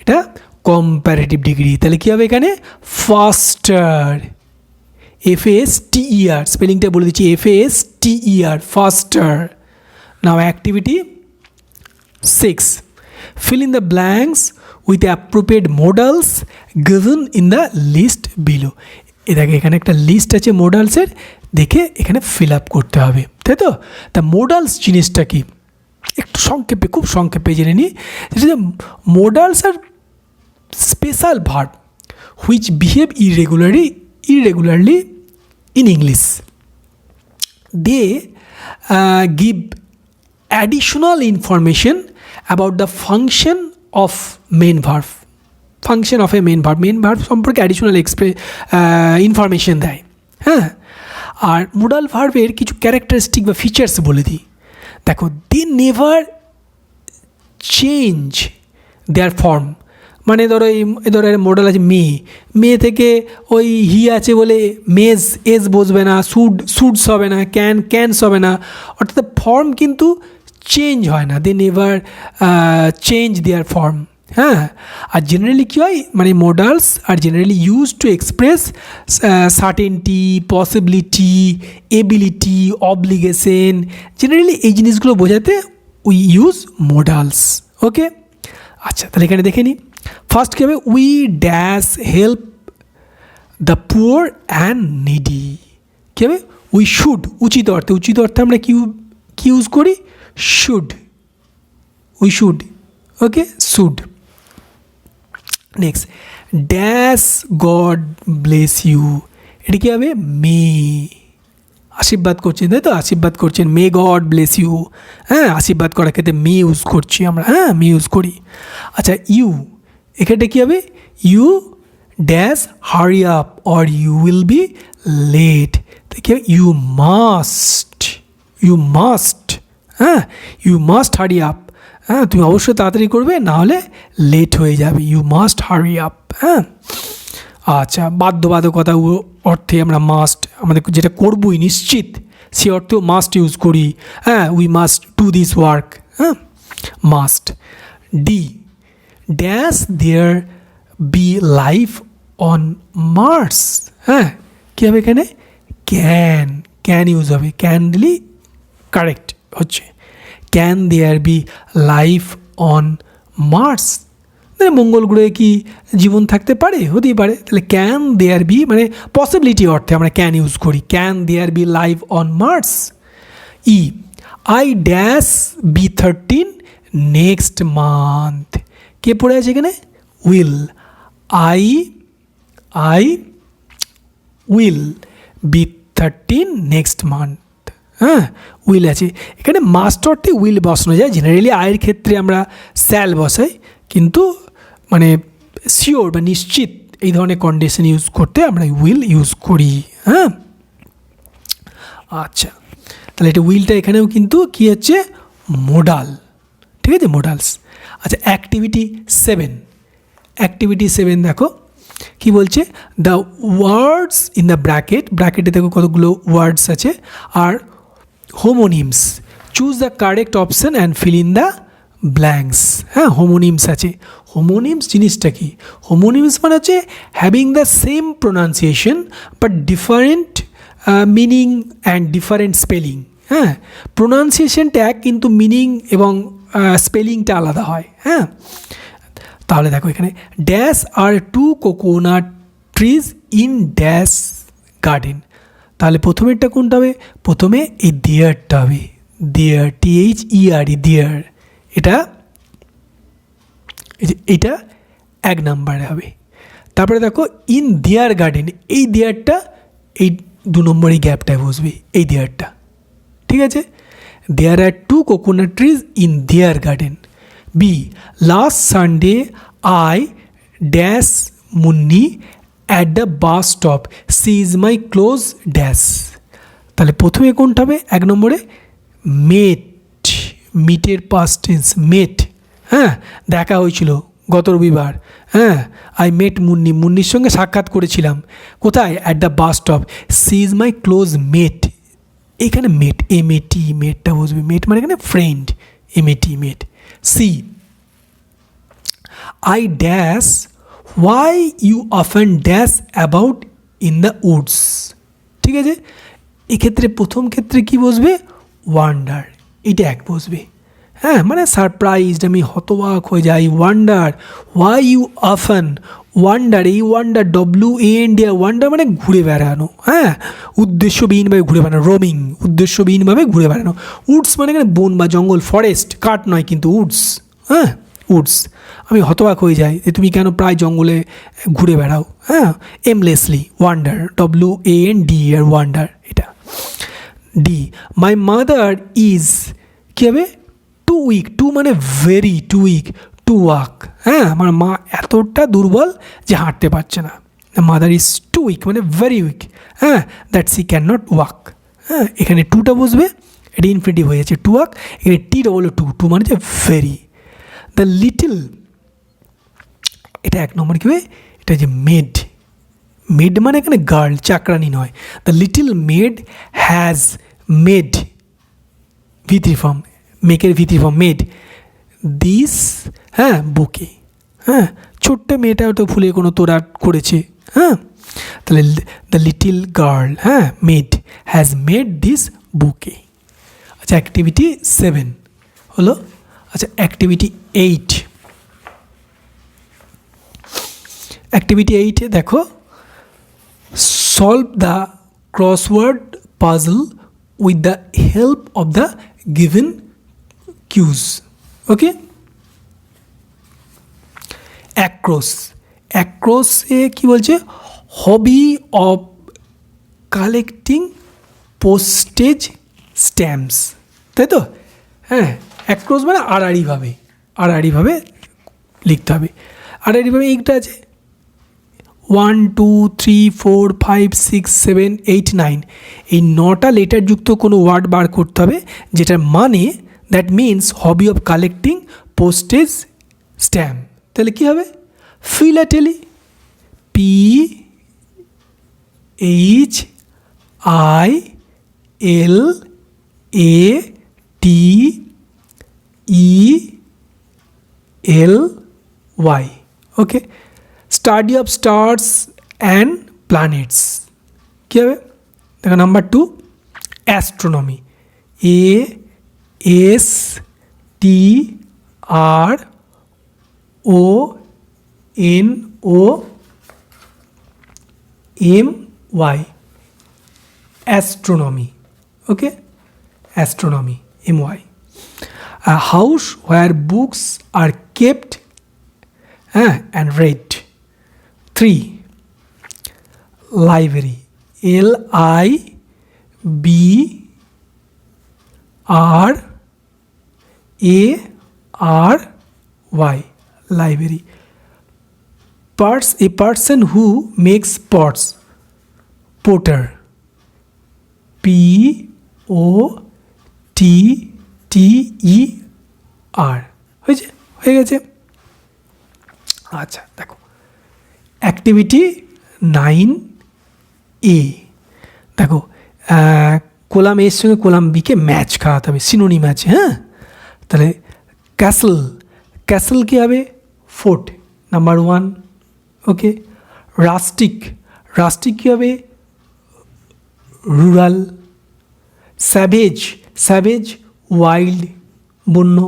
Speaker 1: এটা কম্প্যারেটিভ ডিগ্রি। তাহলে কী হবে এখানে? ফাস্টার, FASTER, স্পেলিংটা বলে দিচ্ছি, FASTER, ফাস্টার। Now activity 6, fill in the blanks with appropriate modals given in the list below। দেখে এখানে একটা লিস্ট আছে মোডালসের, দেখে এখানে ফিল আপ করতে হবে, তাই তো। তা মোডালস জিনিসটা কি একটু সংক্ষেপে, খুব সংক্ষেপে জেনে নিই। যেটা modals are special verb which behave irregularly in English. They give additional information about the function of main verb. Function of a main verb, main verb সম্পর্কে অ্যাডিশনাল ইনফরমেশন দেয়। হ্যাঁ, আর মোডাল ভার্বের কিছু ক্যারেক্টারিস্টিক বা ফিচার্স বলে দিই। দেখো, they never change their form. মানে ধরো মোডাল আছে মেয়ে থেকে ওই হি আছে বলে মেজ এজ বসবে না, শুডস হবে না, ক্যানস হবে না, অর্থাৎ ফর্ম কিন্তু চেঞ্জ হয় না। They never change their form. হ্যাঁ, আর জেনারেলি কী হয়, মানে modals are generally use to express certainty, possibility, ability, obligation. Generally এই জিনিসগুলো বোঝাতে উই ইউজ মোডালস। ওকে, আচ্ছা, তাহলে এখানে দেখে নিই। ফার্স্ট কী হবে? We dash help the poor and needy. কী হবে? উই শুড, উচিত অর্থে আমরা কি ইউজ করি? Should, we should. Okay, should. Next, dash God bless you, এটা কী হবে? মে, আশীর্বাদ করছেন, তাই তো, আশীর্বাদ করছেন, মে গড ব্লেস ইউ। হ্যাঁ, আশীর্বাদ করার ক্ষেত্রে মে ইউজ করছি আমরা, হ্যাঁ, মে ইউজ করি। আচ্ছা, ইউ, এখানটা কী হবে? You dash hurry up or you will be late. তো কী হবে? ইউ মাস্ট, ইউ মাস্ট, হ্যাঁ, ইউ মাস্ট হারি আপ, হ্যাঁ, তুমি অবশ্যই তাড়াতাড়ি করবে, না হলে লেট হয়ে যাবে। ইউ মাস্ট হারি আপ, হ্যাঁ। আচ্ছা, বাধ্যবাধকতা অর্থে আমরা মাস্ট, আমাদের যেটা করবই নিশ্চিত, সে অর্থেও মাস্ট ইউজ করি, হ্যাঁ, we must do this work, হ্যাঁ, must. D, dash there be life on Mars, হ্যাঁ, কী হবে এখানে? ক্যান, ক্যান ইউজ হবে, ক্যান দিলি কারেক্ট হচ্ছে। Can there be life on Mars, মানে মঙ্গল গ্রহে কি জীবন থাকতে পারে? হতেই পারে। তাহলে ক্যান দেয়ার বি মানে পসিবিলিটি অর্থে আমরা ক্যান ইউজ করি, can there be life on Mars. E, I dash be 13 next month, কে পড়ে আছে এখানে? Will, I will be 13 next month, হ্যাঁ, উইল আছে এখানে। মাস্ট অর্থে উইল বসানো যায়, জেনারেলি আয়ের ক্ষেত্রে আমরা স্যাল বসাই, কিন্তু মানে শিওর বা নিশ্চিত এই ধরনের কন্ডিশন ইউজ করতে আমরা উইল ইউজ করি, হ্যাঁ। আচ্ছা, তাহলে এটা উইলটা এখানেও কিন্তু কী হচ্ছে? মোডাল, ঠিক আছে, মোডালস। আচ্ছা, অ্যাক্টিভিটি 7, অ্যাক্টিভিটি 7 দেখো কি বলছে? The words in the bracket, ব্র্যাকেটে দেখো কতগুলো ওয়ার্ডস আছে, আর homonyms, choose the correct option and fill in the blanks, হ্যাঁ, হোমোনিমস আছে। হোমোনিমস জিনিসটা কি? হোমোনিমস মানে হচ্ছে having the same pronunciation but different meaning and different spelling, হ্যাঁ, প্রোনাউন্সিয়েশনটা এক কিন্তু মিনিং এবং স্পেলিংটা আলাদা হয়, হ্যাঁ। তাহলে দেখো এখানে dash are 2 coconut trees in dash garden, তাহলে প্রথমেরটা কোনটা হবে? প্রথমে এই দেয়ারটা হবে, দেয়ার, THERE, দেয়ার, এটা 1 নম্বরে হবে। তারপরে দেখো ইন দেয়ার গার্ডেন, এই দেয়ারটা এই 2 নম্বরের গ্যাপটায় বসবে, এই দেয়ারটা, ঠিক আছে। There are 2 coconut trees in their garden. B, last Sunday I dash Munni at the bus stop, C is my close dash, তাহলে প্রথমে কোনটা হবে? 1 নম্বরে মেট, মিটের পাস্ট টেন্স মেট, হ্যাঁ, দেখা হয়েছিল গত রবিবার, হ্যাঁ, আই মেট মুন্নি, মুন্নির সঙ্গে সাক্ষাৎ করেছিলাম, কোথায়? At the bus stop. C is my close mate, এখানে মেট, MAT, মেটটা বসবে, মেট মানে এখানে friend, MAT, mate. C, I dash why you often dash about in the woods, ঠিক আছে। এক্ষেত্রে প্রথম ক্ষেত্রে কি বসবে? ওয়ান্ডার, এটা 1 বসবে, হ্যাঁ, মানে সারপ্রাইজড, আমি হতবাক হয়ে যাই। Wonder, why you often, wonder, এই ওয়ান্ডার, WAND, ওয়ান্ডার মানে ঘুরে বেড়ানো, হ্যাঁ, উদ্দেশ্যবিহীনভাবে ঘুরে বেড়ানো, রোমিং, উদ্দেশ্যবিহীনভাবে ঘুরে বেড়ানো। উডস মানে এখানে বন বা জঙ্গল, ফরেস্ট, কাঠ নয় কিন্তু উডস, হ্যাঁ, উডস। আমি হতবাক হয়ে যাই যে তুমি কেন প্রায় জঙ্গলে ঘুরে বেড়াও, হ্যাঁ, এমলেসলি, ওয়ান্ডার, WAND, ওয়ান্ডার, এটা। ডি, মাই মাদার ইজ, কী হবে? টু উইক, টু মানে very, too weak to walk, হ্যাঁ, আমার মা এতটা দুর্বল যে হাঁটতে পারছে না। মাদার ইজ টু উইক মানে ভেরি উইক, হ্যাঁ, that she can not walk, হ্যাঁ, এখানে টুটা বসবে, এটা ইনফিনিটিভ হয়ে যাচ্ছে, টু ওয়াক, এখানে TOO, টু মানে যে ভেরি। দ্য লিটল, এটা 1 নম্বর কী হবে? এটা যে মেড, মেড মানে এখানে গার্ল, চাকরানি নয়। The little maid has made, V3 form, মেকের V3 ফর্ম, মেড দিস, হ্যাঁ, বুকে, হ্যাঁ, ছোট্ট মেয়েটা তো ফুলে কোনো তোড়া করেছে, হ্যাঁ, তাহলে দ্য লিটিল গার্ল, হ্যাঁ, মেড, হ্যাজ মেড দিস বুকে। আচ্ছা, অ্যাক্টিভিটি 7 হলো। আচ্ছা, অ্যাক্টিভিটি 8, অ্যাক্টিভিটি 8 দেখো, solve the crossword puzzle with the help of the given clues, okay. Across, অ্যাক্রোসে কী বলছে? Hobby of collecting postage stamps, তাই তো, হ্যাঁ। অ্যাক্রোস মানে আড়াআড়িভাবে লিখতে হবে, আড়াআড়িভাবে এইটা আছে, 1 2 3 4 5 6 7 8 9 এই 9টা লেটার যুক্ত কোনো ওয়ার্ড বার করতে হবে, যেটার মানে that means hobby of collecting postage stamp. তাহলে কী হবে? Philately, PHILATELY, okay. Study of stars and planets, কী হবে? দেখো number 2 astronomy, ASTRONOMY, astronomy, okay, astronomy, MY. A house where books are kept and read. 3 library, LIBRARY, library. A person who makes pots, potter, POTTER, হয়ে গেছে। আচ্ছা দেখো activity 9A, দেখো column এর সঙ্গে কলাম বিকে ম্যাচ খাওয়াতে হবে, সিনোনিম আছে। হ্যাঁ, তাহলে ক্যাসল কী হবে? Fort, number 1, okay. রাস্টিক কী হবে? রুরাল। স্যাভেজ ওয়াইল্ড, বন্য।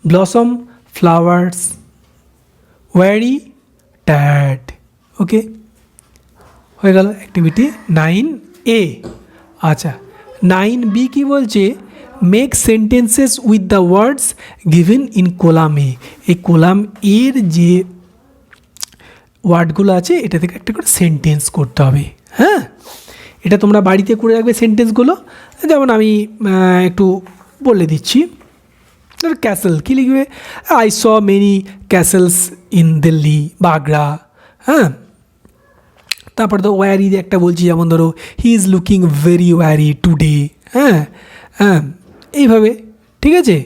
Speaker 1: Blossom flowers. Weary tired, okay. হয়ে গেল অ্যাক্টিভিটি 9A। আচ্ছা 9B কি বলছে? Make sentences with the words given in column A. এই কোলাম এর যে ওয়ার্ডগুলো আছে এটা থেকে একটা করে সেন্টেন্স করতে হবে। হ্যাঁ, এটা তোমরা বাড়িতে করে রাখবে সেন্টেন্সগুলো। যেমন আমি একটু বলে দিচ্ছি। ক্যাসেল কী লিখবে? I saw many castles in Delhi বা আগ্রা। হ্যাঁ, তারপরে তো ওয়ারি একটা বলছি, যেমন ধরো he is looking very weary today. হ্যাঁ হ্যাঁ, এইভাবে, ঠিক আছে।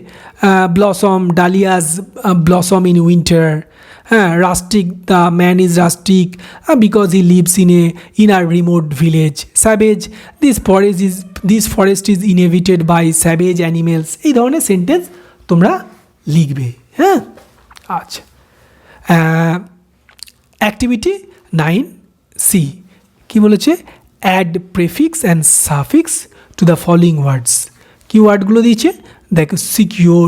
Speaker 1: Blossom, dahlias blossom in winter. হ্যাঁ, rustic, the man is rustic because he lives in a remote village. Savage, this forest is inhabited by savage animals. এই ধরনের sentence তোমরা লিখবে। হ্যাঁ, আচ্ছা অ্যাক্টিভিটি 9C কি বলেছে? Add prefix and suffix to the following words. কি ওয়ার্ডগুলো দিয়েছে দেখো? Secure,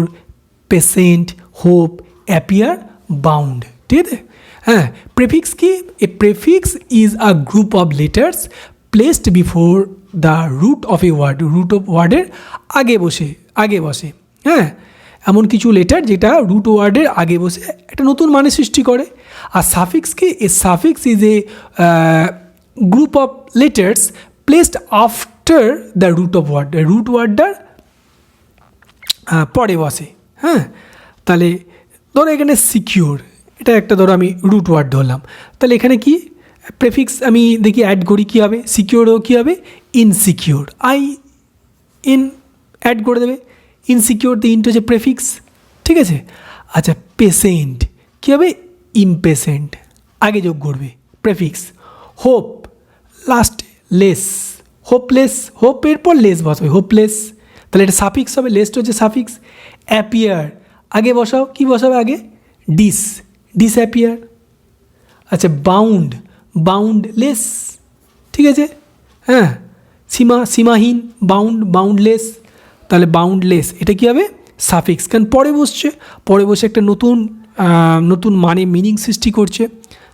Speaker 1: patient, hope, appear, bound. ঠিক আছে। হ্যাঁ, প্রেফিক্স কি? A prefix is a group of letters placed before the root of a word. Root of ওয়ার্ডের আগে বসে। হ্যাঁ, এমন কিছু লেটার যেটা রুট ওয়ার্ডের আগে বসে একটা নতুন মানে সৃষ্টি করে। আর সাফিক্স কি? A suffix is a group of letters placed after the root of word. Root ওয়ার্ডটার পরে বসে। হ্যাঁ, তাহলে ধরো এখানে সিকিউর, এটা একটা ধরো আমি রুট ওয়ার্ড ধরলাম। তাহলে এখানে কি প্রেফিক্স আমি দেখি অ্যাড করি, কী হবে? সিকিউরও কী হবে? ইনসিকিউর, ইন অ্যাড করে দেবে। ইনসিকিউর দিয়ে ইনটা হচ্ছে প্রেফিক্স, ঠিক আছে। আচ্ছা পেশেন্ট কী হবে? ইমপেশেন্ট, আগে যোগ করবে প্রেফিক্স। হোপ লাস্টে, লেস, হোপলেস, হোপের পর লেস বসাবে, হোপলেস। তাহলে এটা সাফিক্স হবে, লেসটা হচ্ছে সাফিক্স। অ্যাপিয়ার আগে বসাও, কি বসাবে আগে? ডিসঅ্যাপিয়ার। আচ্ছা বাউন্ডলেস, ঠিক আছে। হ্যাঁ, সীমাহীন, বাউন্ডলেস। তাহলে বাউন্ডলেস এটা কী হবে? সাফিক্স, কারণ পরে বসে একটা নতুন মানে মিনিং সৃষ্টি করছে।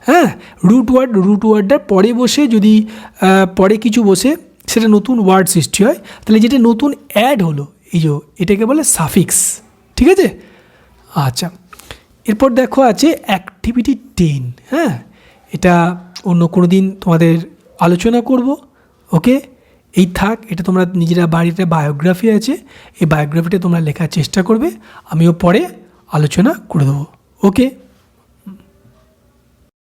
Speaker 1: হ্যাঁ, রুট ওয়ার্ডটার পরে বসে যদি পরে কিছু বসে সেটা নতুন ওয়ার্ড সৃষ্টি হয়, তাহলে যেটা নতুন অ্যাড হলো এটাকে বলে সাফিক্স, ঠিক আছে। আচ্ছা এরপর দেখো আছে অ্যাক্টিভিটি 10। হ্যাঁ, এটা অন্য কোনো দিন তোমাদের আলোচনা করব, ওকে। এই থাক, এটা তোমরা নিজেরা বাড়িতে বায়োগ্রাফি আছে, এই বায়োগ্রাফিটা তোমরা লেখার চেষ্টা করবে, আমিও পরে আলোচনা করে দেবো, ওকে।